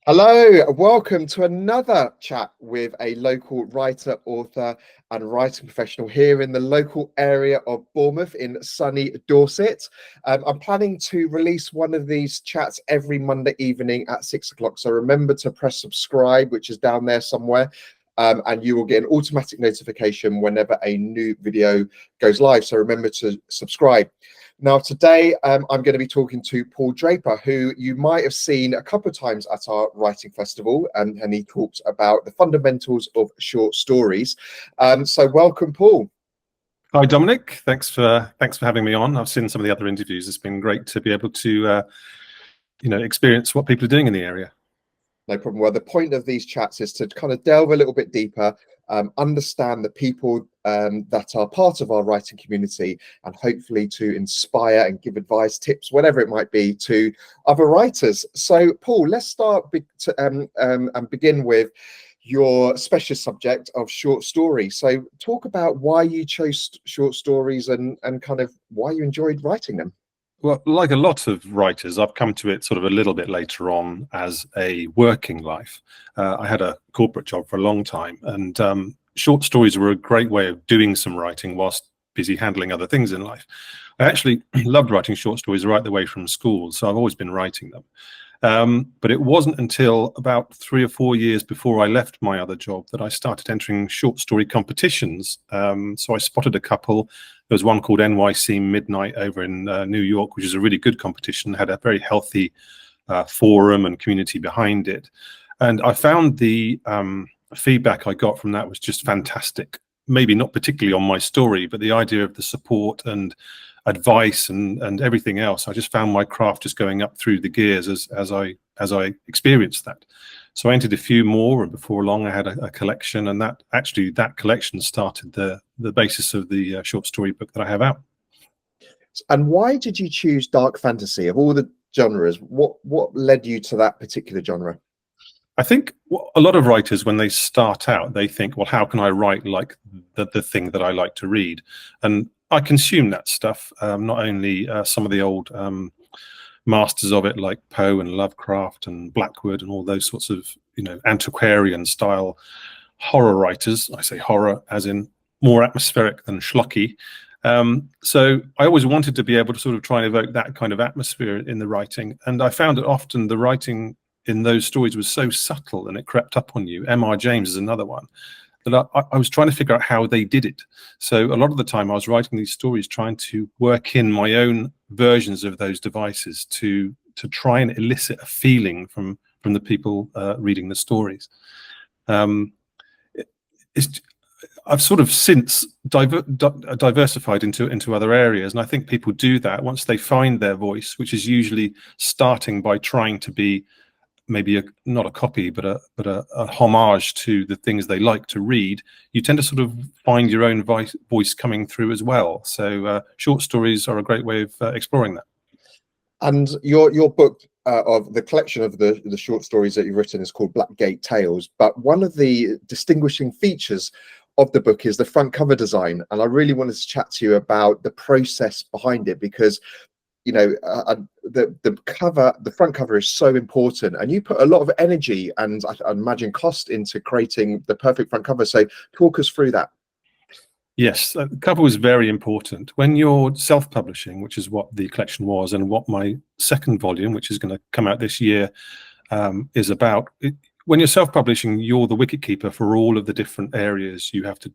Hello, welcome to another chat with a local writer, author, and writing professional here in the local area of Bournemouth in sunny Dorset. I'm planning to release one of these chats every Monday evening at 6 o'clock. So remember to press subscribe, which is down there somewhere. And you will get an automatic notification whenever a new video goes live. So remember to subscribe. Now, today I'm going to be talking to Paul Draper, who you might have seen a couple of times at our writing festival, and he talked about the fundamentals of short stories. So welcome, Paul. Hi, Dominic. Thanks for having me on. I've seen some of the other interviews. It's been great to be able to experience what people are doing in the area. No problem. Well, the point of these chats is to kind of delve a little bit deeper, understand the people that are part of our writing community, and hopefully to inspire and give advice, tips, whatever it might be, to other writers. So, Paul, let's start and begin with your special subject of short stories. So talk about why you chose short stories and kind of why you enjoyed writing them. Well, like a lot of writers, I've come to it sort of a little bit later on as a working life. I had a corporate job for a long time, and short stories were a great way of doing some writing whilst busy handling other things in life. I actually loved writing short stories right the way from school, so I've always been writing them. But it wasn't until about 3 or 4 years before I left my other job that I started entering short story competitions. So I spotted a couple. There was one called NYC Midnight over in New York, which is a really good competition, had a very healthy forum and community behind it. And I found the feedback I got from that was just fantastic. Maybe not particularly on my story, but the idea of the support and advice and everything else, I just found my craft just going up through the gears as I experienced that. So I entered a few more, and before long I had a collection, and that collection started the basis of the short story book that I have out. And why did you choose dark fantasy of all the genres? What led you to that particular genre? I think a lot of writers, when they start out, they think, well, how can I write like the thing that I like to read? And I consume that stuff, not only some of the old masters of it like Poe and Lovecraft and Blackwood and all those sorts of, antiquarian style horror writers. I say horror as in more atmospheric than schlocky. So I always wanted to be able to sort of try and evoke that kind of atmosphere in the writing. And I found that often the writing in those stories was so subtle and it crept up on you. M.R. James is another one. That I was trying to figure out how they did it. So a lot of the time I was writing these stories trying to work in my own versions of those devices to try and elicit a feeling from the people reading the stories. I've sort of since diversified into other areas, and I think people do that once they find their voice, which is usually starting by trying to be maybe not a copy, but a homage to the things they like to read. You tend to sort of find your own voice coming through as well. So short stories are a great way of exploring that. And your book of the collection of the short stories that you've written is called Blackgate Tales. But one of the distinguishing features of the book is the front cover design. And I really wanted to chat to you about the process behind it, because the front cover is so important, and you put a lot of energy and I imagine cost into creating the perfect front cover. So talk us through that. Yes, the cover was very important. When you're self-publishing, which is what the collection was and what my second volume, which is going to come out this year, is about. When you're self-publishing, you're the wicketkeeper for all of the different areas. You have to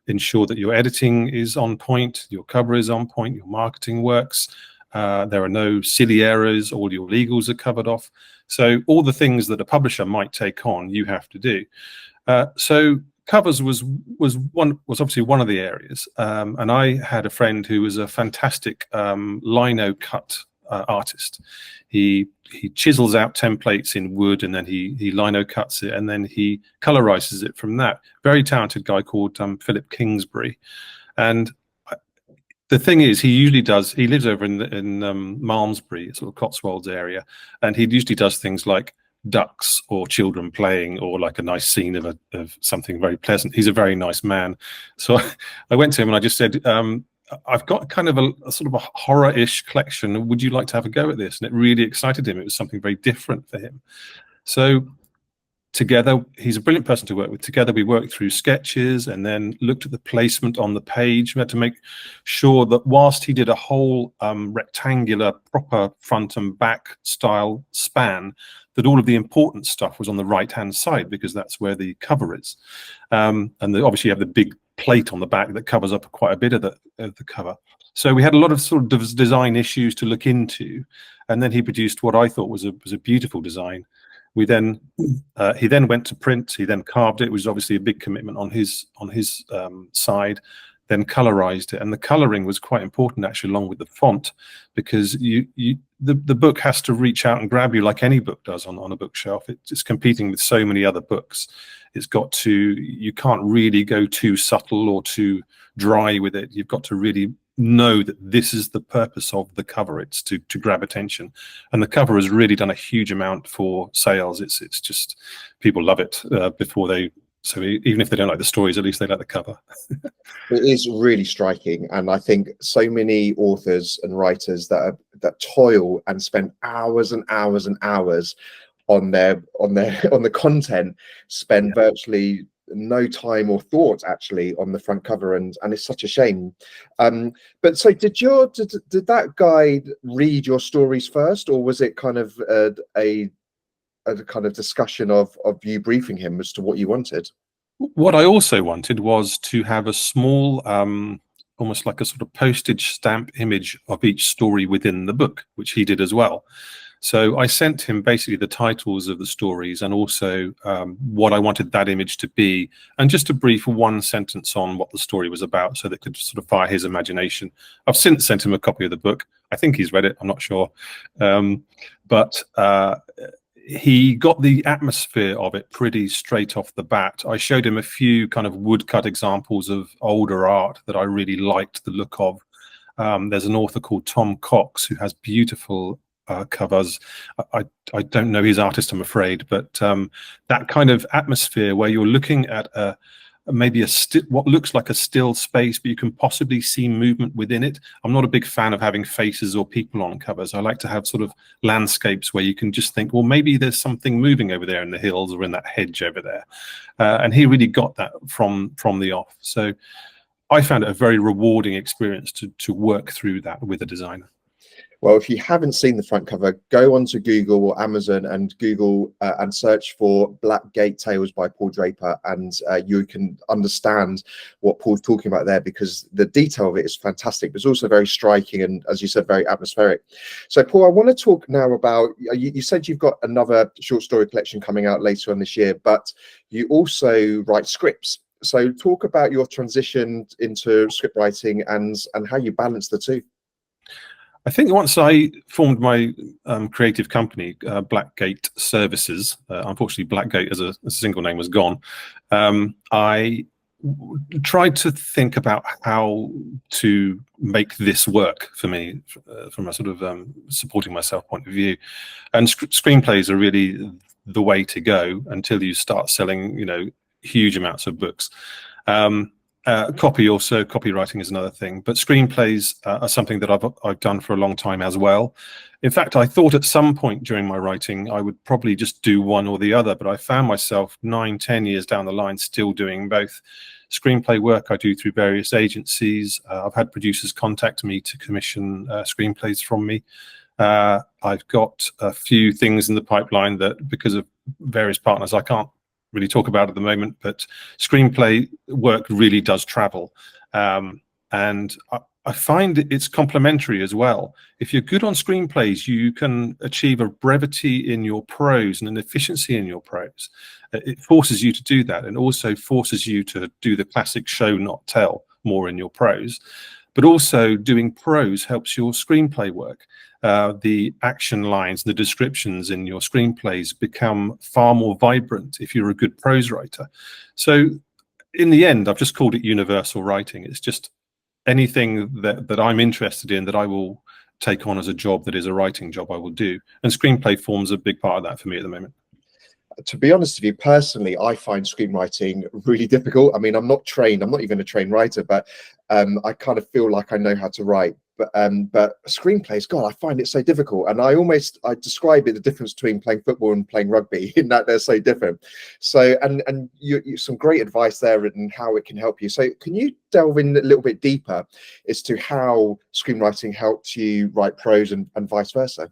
ensure that your editing is on point, your cover is on point, your marketing works. There are no silly errors, all your legals are covered off. So all the things that a publisher might take on, you have to do. So covers was obviously one of the areas. And I had a friend who was a fantastic lino cut artist. He chisels out templates in wood, and then he lino cuts it, and then he colorizes it from that. Very talented guy called Philip Kingsbury. And the thing is, he lives over in Malmesbury, sort of Cotswolds area, and he usually does things like ducks or children playing, or like a nice scene of something very pleasant. He's a very nice man. So I went to him and I just said, I've got kind of a sort of a horror-ish collection. Would you like to have a go at this? And it really excited him. It was something very different for him. So together, he's a brilliant person to work with. Together, we worked through sketches and then looked at the placement on the page. We had to make sure that whilst he did a whole rectangular, proper front and back style span, that all of the important stuff was on the right-hand side, because that's where the cover is. And obviously, you have the big plate on the back that covers up quite a bit of the cover. So we had a lot of sort of design issues to look into, and then he produced what I thought was a beautiful design. We then he then went to print. He then carved it. It was obviously a big commitment on his side. Then colorized it, and the coloring was quite important actually, along with the font, because the book has to reach out and grab you like any book does on a bookshelf. It's competing with so many other books. It's got to, you can't really go too subtle or too dry with it. You've got to really know that this is the purpose of the cover. It's to grab attention, and the cover has really done a huge amount for sales. It's just, people love it before they, so even if they don't like the stories, at least they like the cover. It is really striking, and I think so many authors and writers that toil and spend hours and hours and hours on the content spend virtually no time or thought actually on the front cover, and it's such a shame. But so did that guide read your stories first, or was it kind of a kind of discussion of you briefing him as to what you wanted? What I also wanted was to have a small, almost like a sort of postage stamp image of each story within the book, which he did as well. So I sent him basically the titles of the stories, and also what I wanted that image to be, and just a brief one sentence on what the story was about, so that could sort of fire his imagination. I've since sent him a copy of the book. I think he's read it, I'm not sure. But he got the atmosphere of it pretty straight off the bat. I showed him a few kind of woodcut examples of older art that I really liked the look of. There's an author called Tom Cox who has beautiful covers. I don't know his artist, I'm afraid, but that kind of atmosphere where you're looking at maybe what looks like a still space, but you can possibly see movement within it. I'm not a big fan of having faces or people on covers. I like to have sort of landscapes where you can just think, well, maybe there's something moving over there in the hills or in that hedge over there. And he really got that from the off. So I found it a very rewarding experience to work through that with a designer. Well, if you haven't seen the front cover, go onto Google or Amazon and Google and search for Black Gate Tales by Paul Draper, and you can understand what Paul's talking about there, because the detail of it is fantastic, but it's also very striking and, as you said, very atmospheric. So, Paul, I want to talk now about, you said you've got another short story collection coming out later on this year, but you also write scripts. So talk about your transition into script writing and how you balance the two. I think once I formed my creative company, Blackgate Services, unfortunately Blackgate as a single name was gone, I tried to think about how to make this work for me from a sort of supporting myself point of view. And screenplays are really the way to go until you start selling, you know, huge amounts of books. Copywriting is another thing, but screenplays are something that I've done for a long time as well. In fact, I thought at some point during my writing I would probably just do one or the other, but I found myself 9-10 years down the line still doing both. Screenplay work I do through various agencies. I've had producers contact me to commission screenplays from me. I've got a few things in the pipeline that, because of various partners, I can't really talk about at the moment, but screenplay work really does travel, and I find it's complementary as well. If you're good on screenplays, you can achieve a brevity in your prose and an efficiency in your prose. It forces you to do that, and also forces you to do the classic show not tell more in your prose. But also doing prose helps your screenplay work. The action lines, the descriptions in your screenplays become far more vibrant if you're a good prose writer. So in the end, I've just called it universal writing. It's just anything that I'm interested in that I will take on as a job that is a writing job, I will do. And screenplay forms a big part of that for me at the moment. To be honest with you, personally, I find screenwriting really difficult. I mean, I'm not trained. I'm not even a trained writer, but I kind of feel like I know how to write but screenplays, God, I find it so difficult. And I describe it the difference between playing football and playing rugby in that they're so different. So, and you some great advice there and how it can help you. So can you delve in a little bit deeper as to how screenwriting helps you write prose and vice versa?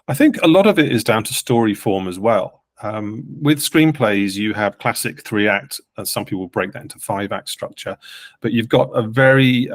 I think a lot of it is down to story form as well. With screenplays, you have classic 3-act, and some people break that into 5-act structure, but you've got a very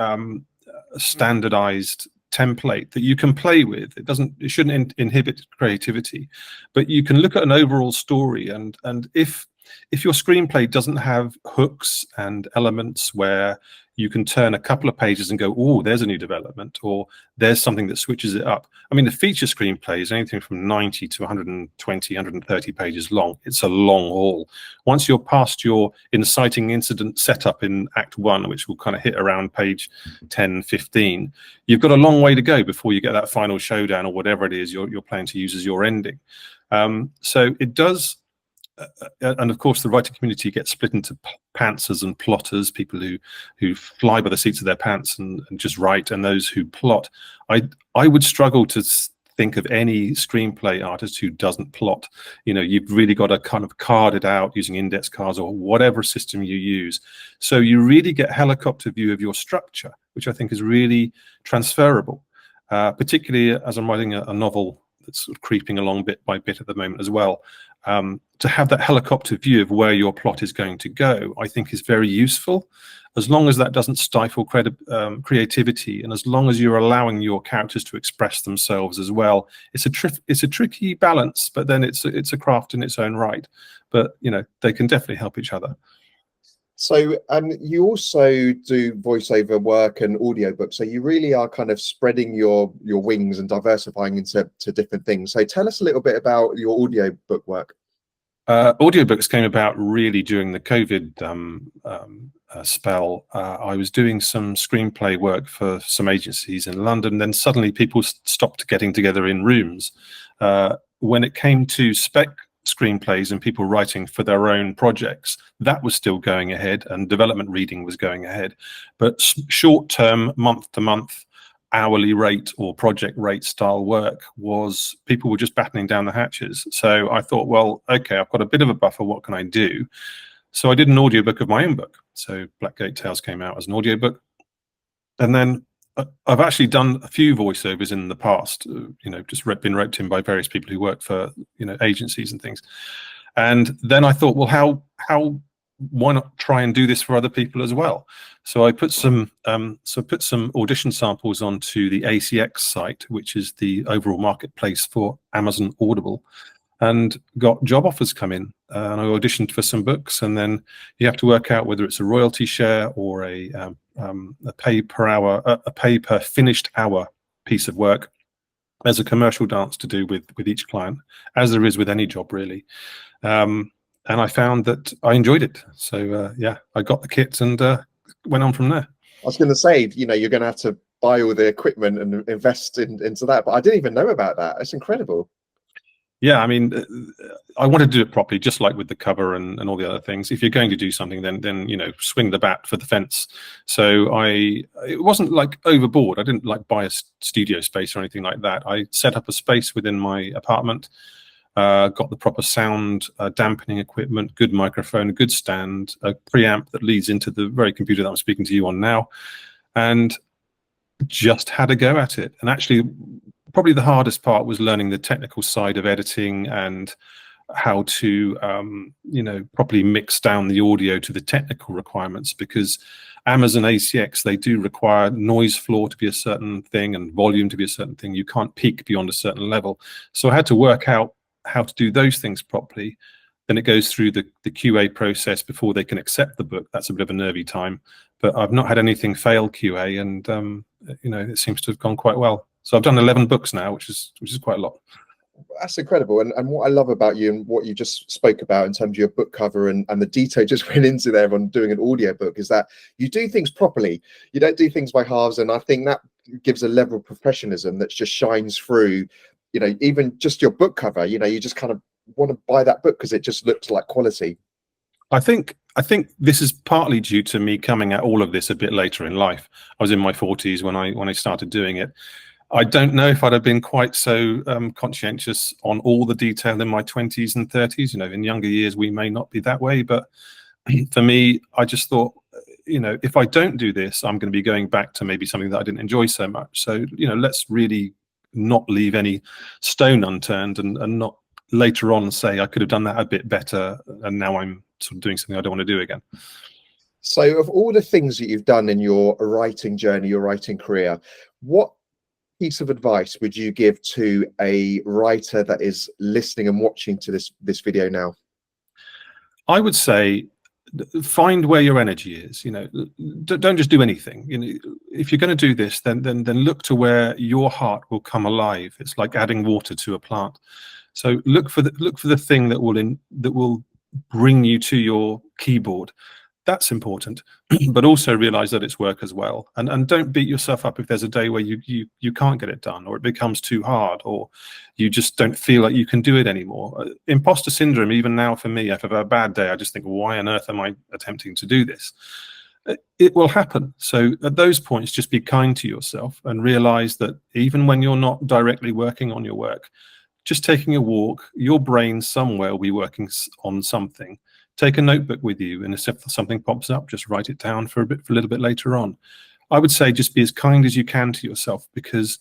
standardized template that you can play with. It shouldn't inhibit creativity, but you can look at an overall story, and if your screenplay doesn't have hooks and elements where you can turn a couple of pages and go, oh, there's a new development, or there's something that switches it up. I mean, the feature screenplay is anything from 90 to 120, 130 pages long. It's a long haul. Once you're past your inciting incident setup in Act 1, which will kind of hit around page 10, 15, you've got a long way to go before you get that final showdown or whatever it is you're planning to use as your ending. So it does. And of course, the writing community gets split into pantsers and plotters, people who fly by the seats of their pants and just write, and those who plot. I would struggle to think of any screenplay artist who doesn't plot. You know, you've really got to kind of card it out using index cards or whatever system you use. So you really get a helicopter view of your structure, which I think is really transferable, particularly as I'm writing a novel that's sort of creeping along bit by bit at the moment as well. To have that helicopter view of where your plot is going to go, I think is very useful, as long as that doesn't stifle creativity, and as long as you're allowing your characters to express themselves as well. It's a tricky balance, but then it's a craft in its own right. But you know, they can definitely help each other. So, and you also do voiceover work and audiobook. So you really are kind of spreading your wings and diversifying into different things. So tell us a little bit about your audiobook work. Audiobooks came about really during the COVID spell. I was doing some screenplay work for some agencies in London. Then suddenly people stopped getting together in rooms. When it came to spec screenplays and people writing for their own projects, that was still going ahead, and development reading was going ahead. But short-term, month-to-month, hourly rate or project rate style work was, people were just battening down the hatches. So I thought, well, okay, I've got a bit of a buffer, what can I do? So I did an audiobook of my own book. So Blackgate Tales came out as an audiobook. And then I've actually done a few voiceovers in the past, you know, just been roped in by various people who work for, you know, agencies and things. And then I thought, well, why not try and do this for other people as well? So I put some audition samples onto the ACX site, which is the overall marketplace for Amazon Audible, and got job offers come in. And I auditioned for some books, and then you have to work out whether it's a royalty share or a pay per hour, a pay per finished hour piece of work. There's a commercial dance to do with each client, as there is with any job really. And I found that I enjoyed it. So yeah, I got the kit and went on from there. I was going to say, you know, you're going to have to buy all the equipment and invest into that, but I didn't even know about that. It's incredible. Yeah, I mean, I wanted to do it properly, just like with the cover and all the other things. If you're going to do something, then you know, swing the bat for the fence. So it wasn't like overboard. I didn't like buy a studio space or anything like that. I set up a space within my apartment. Got the proper sound dampening equipment, good microphone, a good stand, a preamp that leads into the very computer that I'm speaking to you on now, and just had a go at it. And actually, probably the hardest part was learning the technical side of editing and how to, you know, properly mix down the audio to the technical requirements, because Amazon ACX, they do require noise floor to be a certain thing and volume to be a certain thing. You can't peak beyond a certain level. So I had to work out how to do those things properly. Then it goes through the QA process before they can accept the book. That's a bit of a nervy time, but I've not had anything fail QA, and you know, it seems to have gone quite well. So I've done 11 books now, which is quite a lot. That's incredible. And what I love about you and what you just spoke about in terms of your book cover and the detail just went into there on doing an audiobook is that you do things properly. You don't do things by halves. And I think that gives a level of professionalism that just shines through, you know, even just your book cover. You know, you just kind of want to buy that book because it just looks like quality. I think I think this is partly due to me coming at all of this a bit later in life. I was in my 40s when I started doing it. I don't know if I'd have been quite so conscientious on all the detail in my 20s and 30s. You know, in younger years, we may not be that way. But for me, I just thought, you know, if I don't do this, I'm going to be going back to maybe something that I didn't enjoy so much. So, you know, let's really not leave any stone unturned and not later on say I could have done that a bit better. And now I'm sort of doing something I don't want to do again. So of all the things that you've done in your writing journey, your writing career, what piece of advice would you give to a writer that is listening and watching to this video now? I would say find where your energy is. You know, don't just do anything. You know, if you're going to do this, then look to where your heart will come alive. It's like adding water to a plant. So look for the thing that will bring you to your keyboard. That's important, but also realize that it's work as well. And don't beat yourself up if there's a day where you can't get it done, or it becomes too hard, or you just don't feel like you can do it anymore. Imposter syndrome, even now for me, if I have a bad day, I just think, why on earth am I attempting to do this? It will happen. So at those points, just be kind to yourself and realize that even when you're not directly working on your work, just taking a walk, your brain somewhere will be working on something. Take a notebook with you, and if something pops up, just write it down for a little bit later on. I would say just be as kind as you can to yourself, because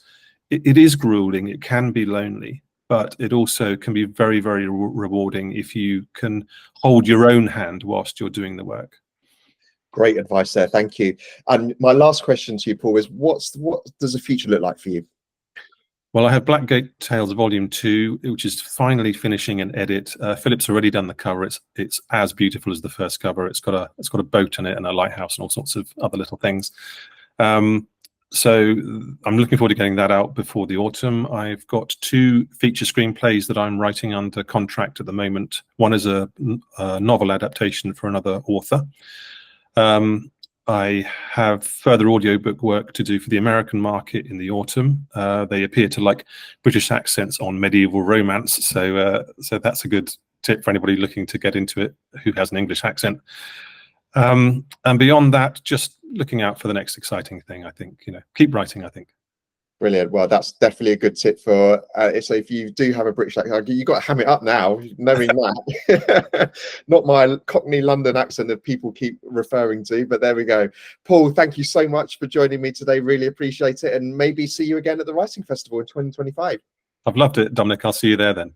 it is grueling, it can be lonely, but it also can be very, very rewarding if you can hold your own hand whilst you're doing the work. Great advice there, thank you. And my last question to you, Paul, is what does the future look like for you? Well, I have Blackgate Tales Volume 2, which is finally finishing an edit. Philip's already done the cover. It's as beautiful as the first cover. It's got a boat in it and a lighthouse and all sorts of other little things. So I'm looking forward to getting that out before the autumn. I've got 2 feature screenplays that I'm writing under contract at the moment. One is a novel adaptation for another author. I have further audiobook work to do for the American market in the autumn. They appear to like British accents on medieval romance, so that's a good tip for anybody looking to get into it who has an English accent. And beyond that, just looking out for the next exciting thing. I think, you know, keep writing, I think. Brilliant. Well, that's definitely a good tip for so if you do have a British accent, you've got to ham it up now, knowing that. Not my Cockney London accent that people keep referring to, but there we go. Paul, thank you so much for joining me today. Really appreciate it, and maybe see you again at the Writing Festival in 2025. I've loved it, Dominic. I'll see you there then.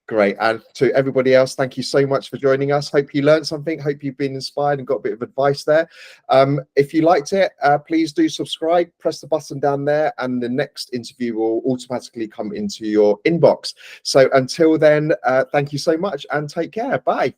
Great. And to everybody else, thank you so much for joining us. Hope you learned something. Hope you've been inspired and got a bit of advice there. If you liked it, please do subscribe, press the button down there, and the next interview will automatically come into your inbox. So until then, thank you so much and take care. Bye.